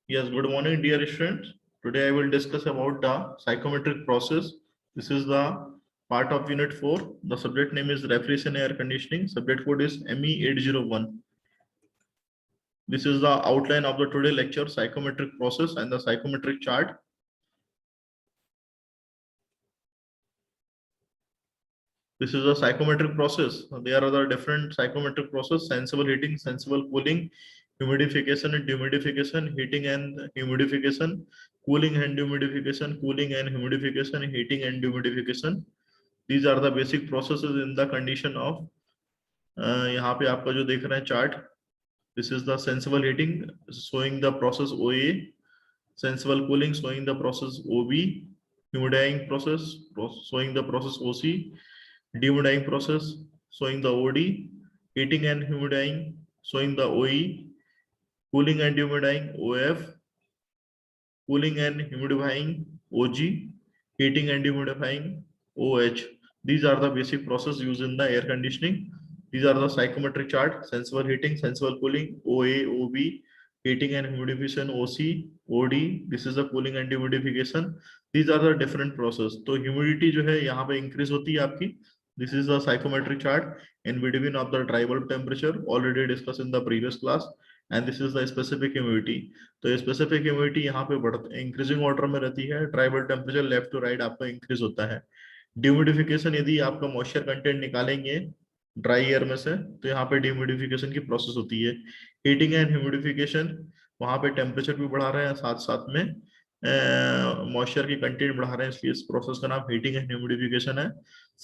Yes, good morning, dear students. Today I will discuss about the psychometric process. This is the part of Unit 4. The subject name is Refrigeration Air Conditioning. Subject code is ME801. This is the outline of the today lecture, psychometric process and the psychometric chart. This is a psychometric process. There are the different psychometric process: sensible heating, sensible cooling, humidification and dehumidification, heating and humidification, cooling and dehumidification, cooling and humidification, heating and dehumidification. These are the basic processes in the condition of यहाँ पे आपका जो देख रहे हैं chart, this is the sensible heating showing the process OA, sensible cooling showing the process OB, humidifying process showing the process OC, dehumidifying process showing the OD, heating and humidifying showing the OE, cooling and dehumidifying OF, cooling and humidifying OG, heating and dehumidifying OH. These are the basic process used in the air conditioning. These are the psychometric chart: sensible heating, sensible cooling, OA, OB, heating and humidification, OC, OD. This is the cooling and dehumidification. These are the different process. तो humidity जो है यहाँ पे increase होती है आपकी. This is the psychometric chart in between of the dry bulb temperature already discussed in the previous class, and this is the specific humidity. तो specific humidity यहाँ पे बढ़ती इंक्रीजिंग ऑर्डर में रहती है, dry bulb temperature left to right आपका increase होता है. ड्यूमिडिफिकेशन, यदि आपका मॉइस्चर कंटेंट निकालेंगे ड्राई एयर में से तो यहाँ पे ड्यूमिडिफिकेशन की प्रोसेस होती है. हीटिंग एंड ह्यूमिडिफिकेशन, वहां पे टेम्परेचर भी बढ़ा रहे हैं, साथ साथ में मॉइस्चर की कंटेंट बढ़ा रहे हैं, इसलिए इस प्रोसेस का नाम हीटिंग एंड ह्यूमिडिफिकेशन है.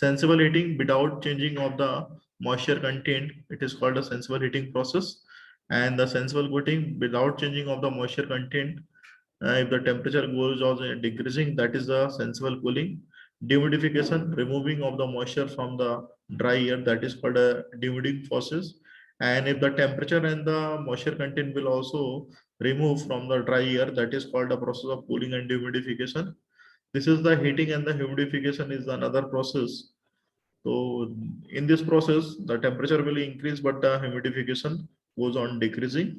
Sensible heating without changing of the moisture content, it is called a sensible heating process. And the sensible cooling without changing of the moisture content, if the temperature goes on decreasing, that is the sensible cooling. Dehumidification, removing of the moisture from the dry air, that is called a dehumidification process. And if the temperature and the moisture content will also remove from the dry air, that is called the process of cooling and dehumidification. This is the heating, and the humidification is another process. So in this process the temperature will increase but the humidification goes on decreasing.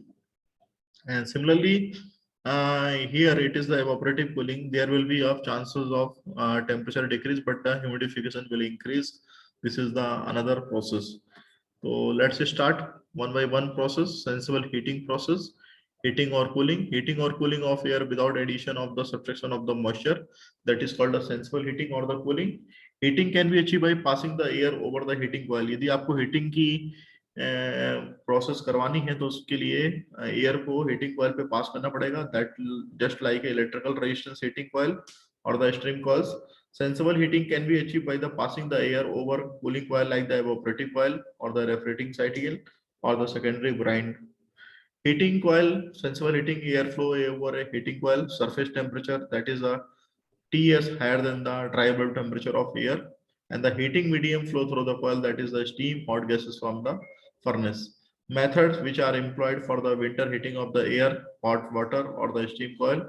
And similarly, here it is the evaporative cooling. There will be of chances of temperature decrease, but the humidification will increase. This is the another process. So let's start one by one process. Sensible heating process. Heating or cooling of air without addition of the subtraction of the moisture. That is called a sensible heating or the cooling. Heating can be achieved by passing the air over the heating coil. यदि आपको heating की process करवानी है तो उसके लिए air को heating coil पे पास करना पड़ेगा. That just like electrical resistance heating coil और the stream coils. Sensible heating can be achieve by the passing the air over cooling coil like the evaporative coil or the refrigerating cycle or the secondary brine. Heating coil, sensible heating, airflow over a heating coil, surface temperature, that is a Ts higher than the dry bulb temperature of air, and the heating medium flow through the coil, that is the steam, hot gases from the furnace. Methods which are employed for the winter heating of the air: hot water or the steam coil,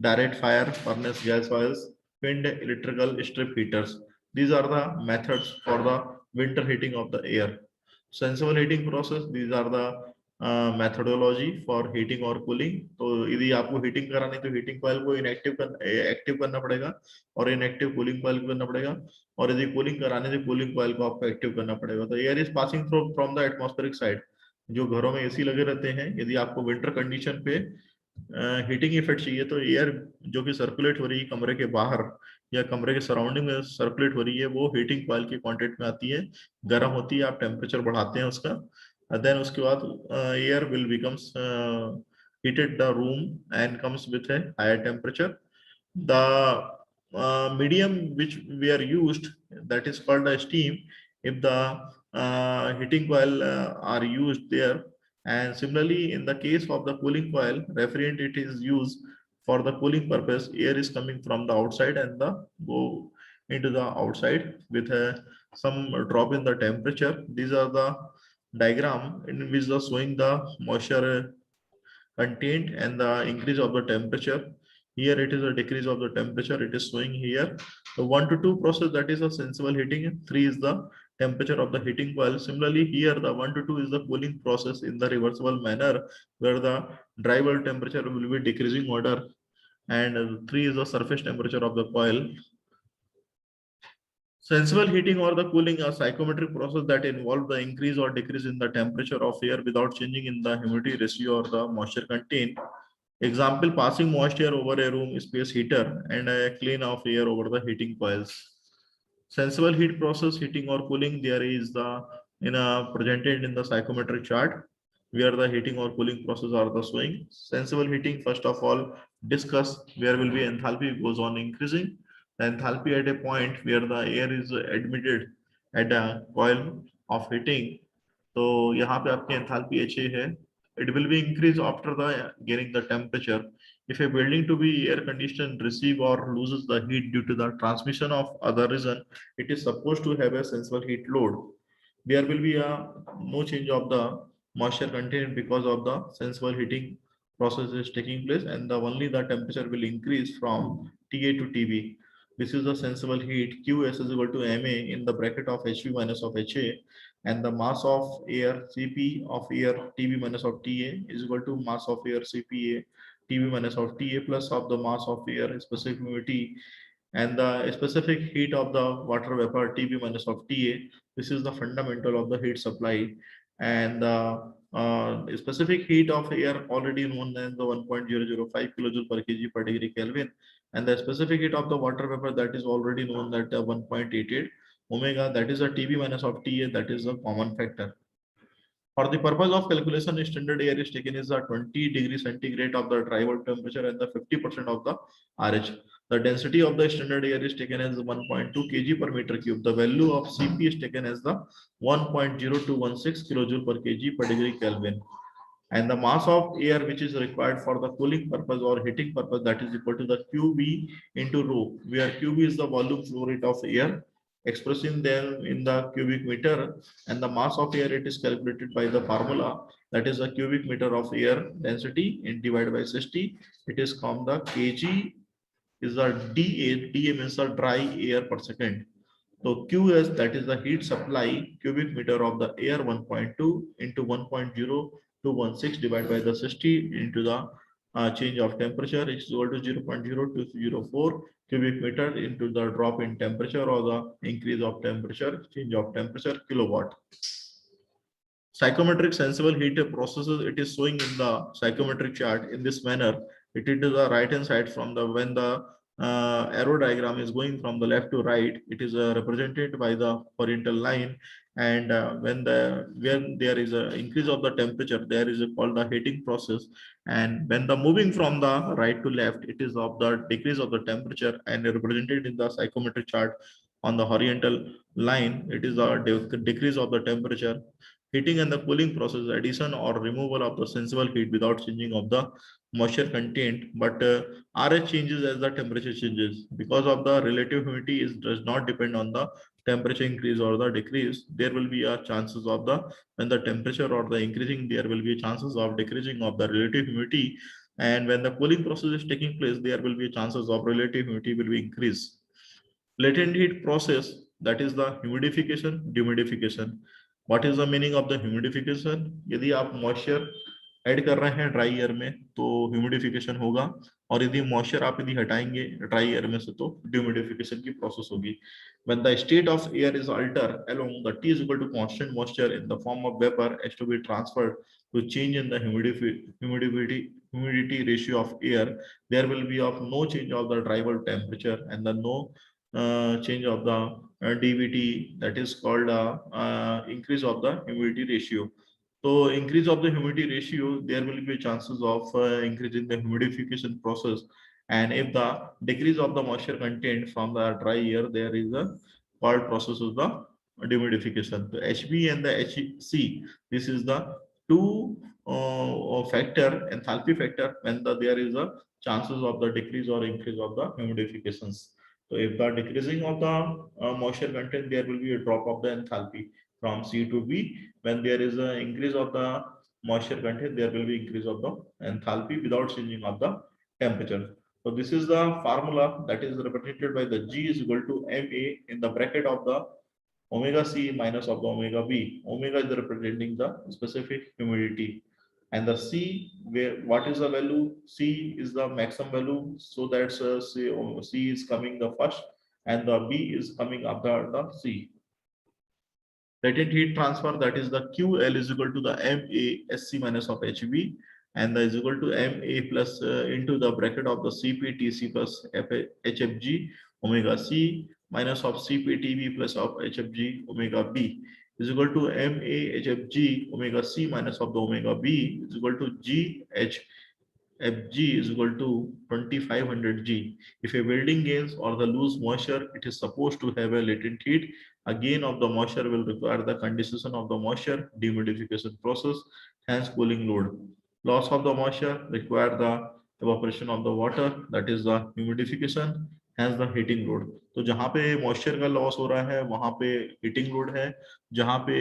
direct fire, furnace gas oils, wind, electrical strip heaters. These are the methods for the winter heating of the air. Sensible heating process, these are the methodology for heating और cooling. तो यदि आपको heating करानी तो heating coil को active करना पड़ेगा और इनएक्टिव कूलिंग कॉइल को करना पड़ेगा, और यदि कूलिंग करानी तो कूलिंग कॉइल को आपको एक्टिव करना पड़ेगा. तो air is passing through from the atmospheric side. जो घरों में एसी लगे रहते हैं, यदि आपको विंटर कंडीशन पे हीटिंग इफेक्ट चाहिए तो एयर जो कि सर्कुलेट हो रही है कमरे के बाहर या कमरे के सराउंडिंग में सर्कुलेट हो रही है, वो हीटिंग कॉइल की कांटेक्ट में आती है, गर्म होती है, आप टेम्परेचर बढ़ाते हैं उसका, then उसके बाद air will becomes heated the room and comes with a higher temperature. The medium which we are used, that is called a steam, if the heating coil are used there. And similarly in the case of the cooling coil, refrigerant, it is used for the cooling purpose. Air is coming from the outside and the go into the outside with some drop in the temperature. These are the diagram in which the showing the moisture content and the increase of the temperature. Here it is a decrease of the temperature, it is showing here. The 1 to 2 process, that is a sensible heating. 3 is the temperature of the heating coil. Similarly, here the 1 to 2 is the cooling process in the reversible manner, where the dry bulb temperature will be decreasing order, and 3 is the surface temperature of the coil. Sensible heating or the cooling, a psychometric process that involve the increase or decrease in the temperature of air without changing in the humidity ratio or the moisture content. Example, passing moisture over a room space heater and a clean of air over the heating coils. Sensible heat process, heating or cooling, there is the presented in the psychometric chart, where the heating or cooling process are the showing. Sensible heating, first of all, discuss where will be enthalpy goes on increasing. The enthalpy at a point where the air is admitted at a coil of heating. तो यहाँ पे आपकी enthalpy HA है. It will be increased after the gaining the temperature. If a building to be air conditioned receive or loses the heat due to the transmission of other reason, it is supposed to have a sensible heat load. There will be a no change of the moisture content because of the sensible heating process is taking place, and the only the temperature will increase from TA to TB. This is the sensible heat. Qs is equal to Ma in the bracket of Hv minus of Ha, and the mass of air Cp of air Tb minus of Ta is equal to mass of air Cpa Tb minus of Ta plus of the mass of air specific humidity and the specific heat of the water vapor Tb minus of Ta. This is the fundamental of the heat supply, and the specific heat of air already known as the 1.005 kilojoule per kg per degree Kelvin, and the specific heat of the water vapor that is already known that 1.88 omega, that is a TB minus of Ta, that is a common factor. For the purpose of calculation, standard air is taken as a 20 degree centigrade of the dry bulb temperature and the 50% of the RH. The density of the standard air is taken as 1.2 kg per meter cube. The value of Cp is taken as the 1.0216 kilojoule per kg per degree Kelvin. And the mass of air which is required for the cooling purpose or heating purpose, that is equal to the QB into rho, where QB is the volume flow rate of air expressing them in the cubic meter, and the mass of air it is calculated by the formula, that is a cubic meter of air density in divided by 60. It is called the kg is the DA means the dry air per second. So QS, that is the heat supply cubic meter of the air 1.2 into 1.0216 divided by the 60 into the change of temperature is equal to 0.0204 cubic meter into the drop in temperature or the increase of temperature, change of temperature, kilowatt. Psychometric sensible heat processes, it is showing in the psychometric chart in this manner. It is to the right hand side from the when the arrow diagram is going from the left to right, it is represented by the horizontal line, and when there is a increase of the temperature, there is called the heating process, and when the moving from the right to left, it is of the decrease of the temperature and represented in the psychometric chart on the horizontal line, it is a decrease of the temperature. Heating and the cooling process, addition or removal of the sensible heat without changing of the moisture content, but RH changes as the temperature changes. Because of the relative humidity does not depend on the temperature increase or the decrease, there will be a chances of the when the temperature or the increasing, there will be chances of decreasing of the relative humidity, and when the cooling process is taking place, there will be chances of relative humidity will be increased. Latent heat process, that is the humidification, dehumidification. What is the meaning of the humidification? यदि आप moisture add कर रहे हैं dry air में तो humidification होगा, और यदि मॉइस्चर आप यदि हटाएंगे ड्राई एयर में से तो डिह्यूमिडिफिकेशन की प्रोसेस होगी. When the state of air is altered along the T is equal to constant moisture in the form of vapor has to be transferred to change in the humidity ratio of air, there will be of no change of the dry bulb temperature and the no change of the DVT, that is called increase of the humidity ratio. So increase of the humidity ratio, there will be chances of increasing the humidification process. And if the decrease of the moisture content from the dry air, there is a called process of the dehumidification. The HB and the HC, this is the two factor, enthalpy factor, when there is a chances of the decrease or increase of the humidifications. So if the decreasing of the moisture content, there will be a drop of the enthalpy from C to B. When there is an increase of the moisture content, there will be increase of the enthalpy without changing of the temperature. So this is the formula that is represented by the G is equal to MA in the bracket of the omega c minus of the omega b. Omega is representing the specific humidity, and the c, where what is the value? C is the maximum value, so that's c is coming the first, and the b is coming after the c. Latent heat transfer, that is the QL is equal to the MA SC minus of HV, and that is equal to MA plus into the bracket of the CPTC plus HFG omega C minus of CPTB plus of HFG omega B is equal to MA HFG omega C minus of the omega B is equal to GH Fg is equal to 2500 G. If a building gains or the lose moisture, it is supposed to have a latent heat. A gain of the moisture will require the condensation of the moisture, dehumidification process, hence cooling load. Loss of the moisture require the evaporation of the water, that is the humidification, hence the heating load. तो जहाँ पे moisture का loss हो रहा है वहां पे heating load है, जहाँ पे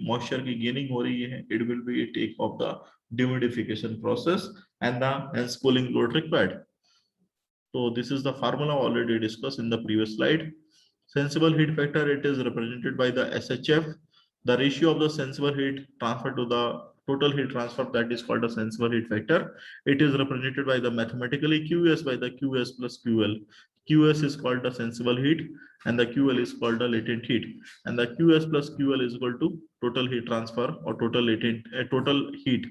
मॉइस्चर की गेनिंग हो रही है it will be take off the dehumidification process and the hence cooling load required. So this is the formula already discussed in the previous slide. Sensible heat factor, it is represented by the SHF. The ratio of the sensible heat transfer to the total heat transfer, that is called the sensible heat factor. It is represented by the mathematically QS by the QS plus QL. QS is called the sensible heat and the QL is called the latent heat, and the QS plus QL is equal to total heat transfer or total heat,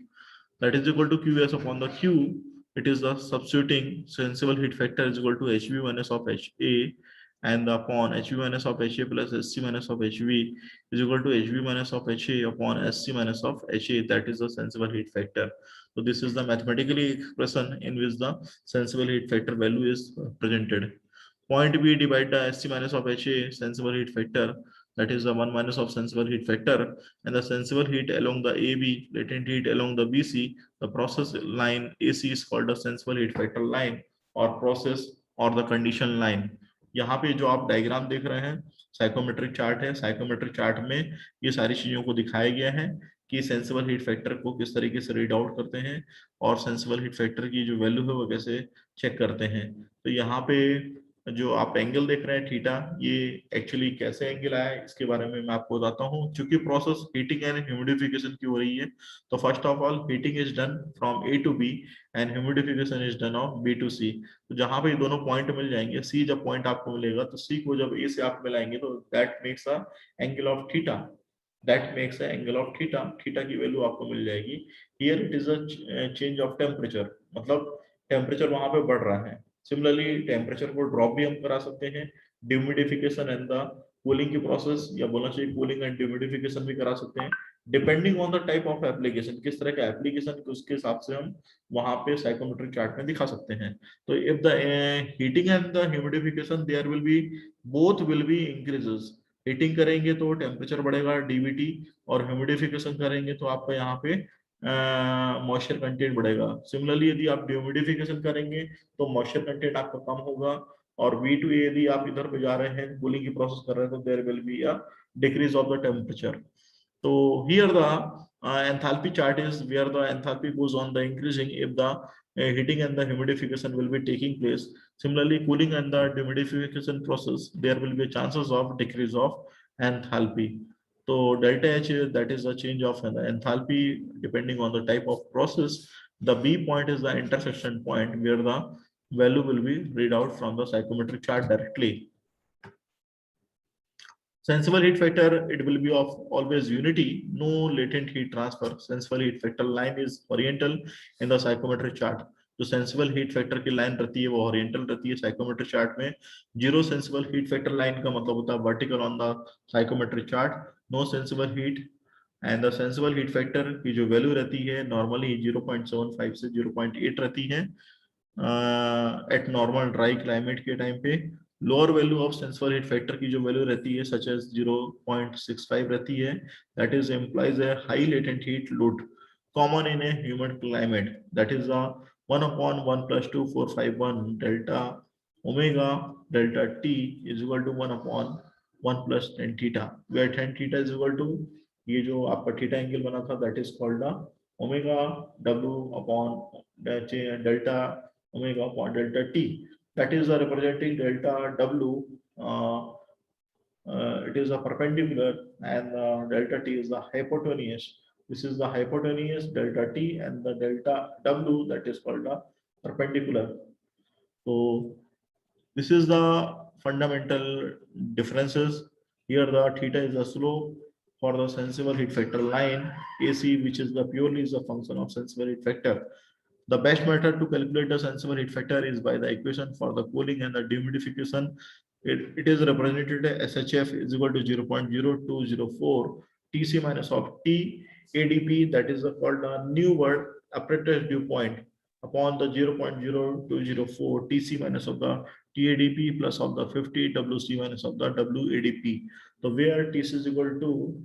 that is equal to QS upon the Q. It is the substituting sensible heat factor is equal to HV minus of HA, and upon HV minus of HA plus SC minus of HV is equal to HV minus of HA upon SC minus of HA, that is the sensible heat factor. So this is the mathematically expression in which the sensible heat factor value is presented. Point B divide the SC minus of HA sensible heat factor, that is the 1 minus of sensible heat factor, and the sensible heat along the AB, latent heat along the BC, the process line AC is called the sensible heat factor line or process or the condition line. यहाँ पे जो आप diagram देख रहे हैं psychometric chart है, psychometric chart में ये सारी चीजों को दिखाया गया है कि सेंसिबल हीट फैक्टर को किस तरीके से रीड आउट करते हैं और सेंसिबल हीट फैक्टर की जो वैल्यू है वो कैसे चेक करते हैं। तो यहाँ पे जो आप एंगल देख रहे हैं थीटा, ये एक्चुअली कैसे एंगल आया है इसके बारे में मैं आपको बताता हूँ। क्योंकि प्रोसेस हीटिंग एंड ह्यूमिडिफिकेशन की हो रही है, तो first of all heating is done from A to B and humidification is done of B to C. तो जहां पे दोनों पॉइंट मिल जाएंगे, सी जब पॉइंट आपको मिलेगा तो सी को जब ए से आप मिलाएंगे तो that makes a angle of theta, that makes a angle of theta. Theta की वैल्यू आपको मिल जाएगी। Here it is a change of temperature, मतलब टेम्परेचर वहां पे बढ़ रहा है। सिमिलरली टेम्परेचर को ड्रॉप भी हम करा सकते हैं, ड्यूमिडिफिकेशन एंड द कूलिंग की प्रोसेस, या बोलना चाहिए कूलिंग एंड ड्यूमिडिफिकेशन भी करा सकते हैं, depending on the type of application, किस तरह का एप्लीकेशन उसके हिसाब से हम वहां पे साइकोमेट्रिक चार्ट में दिखा सकते हैं। तो if the heating and the humidification there will be both will be increases. Heating करेंगे तो टेम्परेचर बढ़ेगा डीवीटी, और ह्यूमिडिफिकेशन करेंगे तो आपका यहाँ पे मॉइस्चर कंटेंट बढ़ेगा। सिमिलरली यदि आप ह्यूमिडिफिकेशन करेंगे तो मॉइस्चर कंटेंट आपका कम होगा, और V2 यदि आप इधर पे जा रहे हैं कूलिंग की प्रोसेस कर रहे हैं तो there will be a decrease of the temperature. तो here the enthalpy chart is where the enthalpy goes on the increasing if the heating and the humidification will be taking place. Similarly, cooling and the dehumidification process, there will be chances of decrease of enthalpy. So delta H, that is a change of enthalpy depending on the type of process. The B point is the intersection point where the value will be read out from the psychometric chart directly. Sensible heat factor, it will be of always unity, no latent heat transfer. Sensible heat factor line is horizontal in the psychometric chart. जो sensible heat factor की line रहती है वो horizontal रहती है psychometric chart में। Zero sensible heat factor line का मतलब होता है vertical on the psychometric chart, no sensible heat. And the sensible heat factor की जो वैल्यू रहती है नॉर्मली 0.75 से 0.8 रहती है एट नॉर्मल ड्राई क्लाइमेट के टाइम पे। Lower value of sensible heat factor की जो वैल्यू रहती है सच एज 0.65 रहती है, that is implies a high latent heat load common in a human climate, that is 1/1 + 2451 delta omega delta T is equal to 1/1 + tan theta, where tan theta is equal to ये जो आपका theta angle बना था that is called the omega w upon delta omega upon delta t, that is representing delta w it is a perpendicular, and delta t is the hypotenuse. This is the hypotenuse delta t, and the delta w, that is called the perpendicular. So this is the fundamental differences. Here the theta is the slope for the sensible heat factor line. AC, which is the purely is a function of sensible heat factor. The best method to calculate the sensible heat factor is by the equation for the cooling and the dehumidification. It is represented as SHF is equal to 0.0204 Tc minus of T ADP, that is called a new word, apparatus dew point, upon the 0.0204 Tc minus of the TADP plus of the 50 WC minus of the WADP. So where Tc is equal to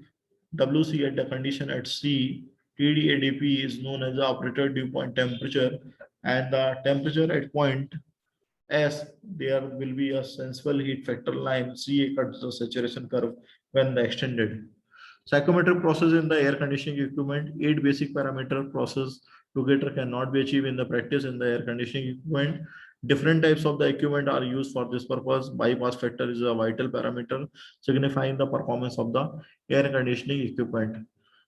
WC at the condition at C, TDADP is known as the operator dew point temperature, and the temperature at point S, there will be a sensible heat factor line CA cuts the saturation curve when the extended. Psychometric process in the air conditioning equipment, 8 basic parameter process together cannot be achieved in the practice in the air conditioning equipment. Different types of the equipment are used for this purpose. Bypass factor is a vital parameter signifying the performance of the air conditioning equipment.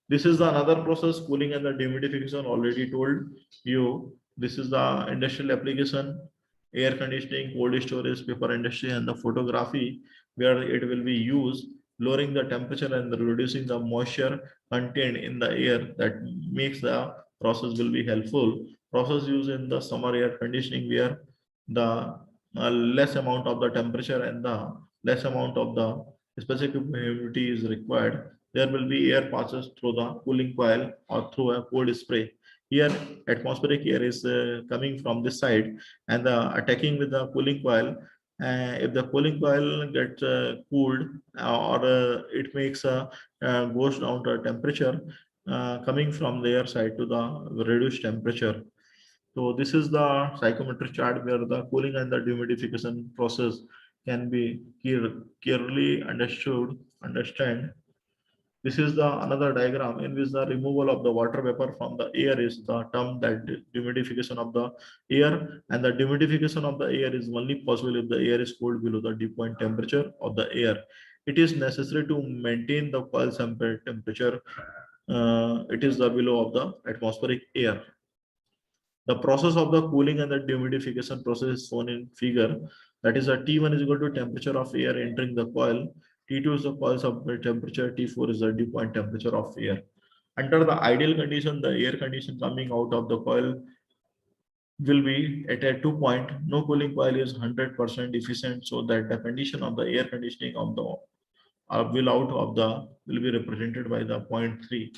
This is the another process, cooling and the dehumidification, already told you. This is the industrial application, air conditioning, cold storage, paper industry, and the photography, where it will be used, lowering the temperature and reducing the moisture contained in the air. That makes the process will be helpful. Process used in the summer air conditioning, where the less amount of the temperature and the less amount of the specific humidity is required. There will be air passes through the cooling coil or through a cold spray. Here atmospheric air is coming from this side and attacking with the cooling coil. If the cooling coil gets cooled, or it makes a goes down to temperature, coming from their side to the reduced temperature. So this is the psychometric chart where the cooling and the dehumidification process can be clearly understand. This is the another diagram in which the removal of the water vapor from the air is the term that dehumidification of the air, and the dehumidification of the air is only possible if the air is cooled below the dew point temperature of the air. It is necessary to maintain the coil temperature. It is the below of the atmospheric air. The process of the cooling and the dehumidification process is shown in figure. That is, a T1 is equal to temperature of air entering the coil. T2 is the coil's temperature. T4 is the dew point temperature of air. Under the ideal condition, the air condition coming out of the coil will be at a 2 point. No cooling coil is 100% efficient, so that the condition of the air conditioning of the will out of the will be represented by the 0.3.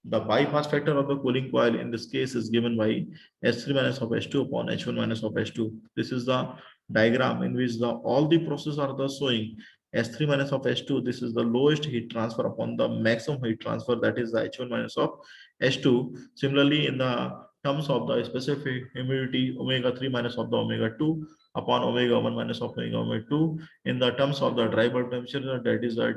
The bypass factor of the cooling coil in this case is given by S3 minus of S2 upon H1 minus of H2. This is the diagram in which the all the processes are the showing S3 minus of H2. This is the lowest heat transfer upon the maximum heat transfer, that is the H1 minus of H2. Similarly, in the terms of the specific humidity, omega 3 minus of the omega 2 upon omega 1 minus of omega 2. In the terms of the dry bulb temperature, that is a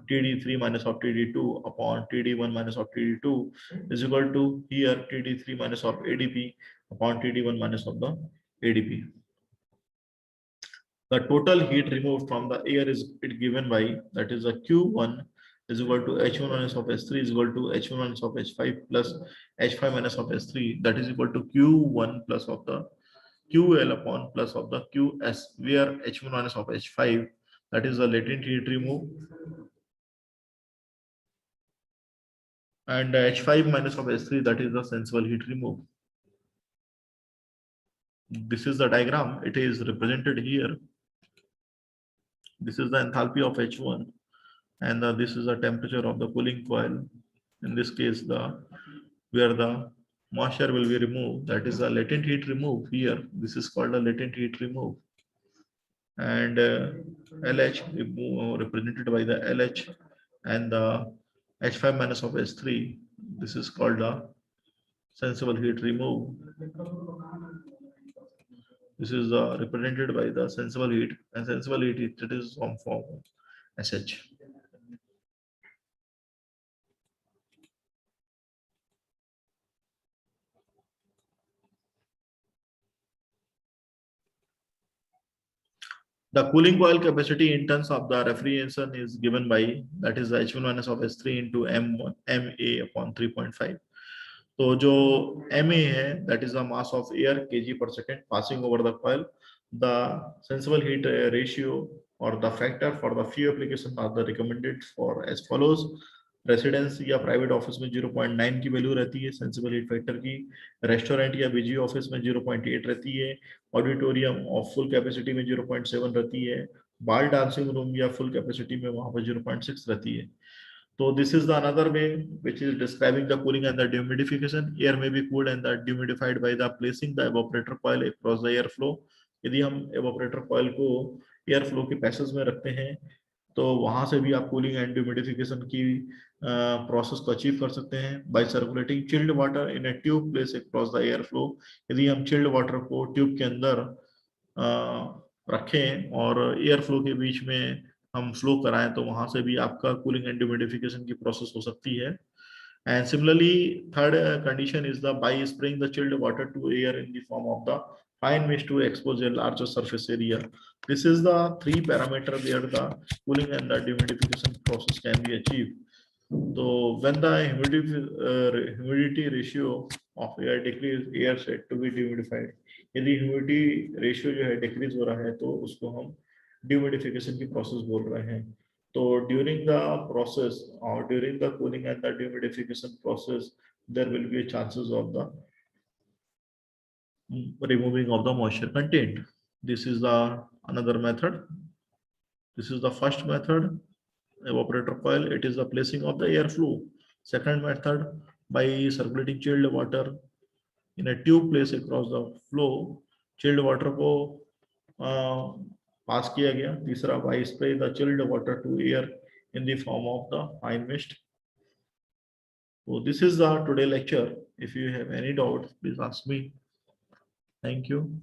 TD3 minus of TD2 upon TD1 minus of TD2 is equal to here TD3 minus of ADP upon TD1 minus of the ADP. The total heat removed from the air is it given by, that is a Q1 is equal to H1 minus of S3 is equal to H1 minus of H5 plus H5 minus of S3, that is equal to Q1 plus of the QL upon plus of the QS, where H1 minus of H5, that is the latent heat removed, and H5 minus of S3, that is the sensible heat removed. This is the diagram. It is represented here. This is the enthalpy of H1, and this is the temperature of the cooling coil. In this case, the where the moisture will be removed, that is the latent heat remove here. This is called a latent heat remove, and LH represented by the LH, and the H5 minus of S3. This is called the sensible heat remove. This is represented by the sensible heat, and sensible heat it is some form SH. The cooling coil capacity in terms of the refrigeration is given by, that is H1 minus of S3 into MA upon 3.5. तो जो MA है, that is the mass of air kg per second passing over the coil. The sensible heat ratio or the factor for the few applications are the recommended for as follows. Residence या private office में 0.9 की value रहती है sensible heat factor की, restaurant या busy office में 0.8 रहती है, ऑडिटोरियम ऑफ फुल कैपेसिटी में 0.7 रहती है, बार डांसिंग रूम या फुल कैपेसिटी में वहां पर 0.6 रहती है. So this is the another way which is describing the cooling and the dehumidification. Air may be cooled and the dehumidified by the placing the evaporator coil across the airflow. यदि हम evaporator coil को airflow के passage में रखते हैं तो वहां से भी आप कूलिंग एंड ह्यूमिडिफिकेशन की प्रोसेस को अचीव कर सकते हैं by circulating chilled water in a tube place across the air flow. यदि हम चिल्ड वाटर को ट्यूब के अंदर रखें और एयर फ्लो के बीच में हम फ्लो कराएं तो वहां से भी आपका कूलिंग एंड ह्यूमिडिफिकेशन की प्रोसेस हो सकती है. And similarly, third condition is the by spraying the chilled water to air in the form of the fine mist to expose a larger surface area. This is the three parameter where the cooling and the dehumidification process can be achieved. So when the humidity ratio of air decrease, air said to be dehumidified. यदि humidity ratio जो है decrease हो रहा है तो उसको हम dehumidification की process बोल रहे हैं. So during the process or during the cooling and the dehumidification process, there will be chances of the removing of the moisture content. This is the another method. This is the first method, evaporator coil. It is the placing of the airflow. Second method, by circulating chilled water in a tube place across the flow. Chilled water को पास किया गया. तीसरा, by spray the chilled water to air in the form of the fine mist. So this is the today lecture. If you have any doubt, please ask me. Thank you.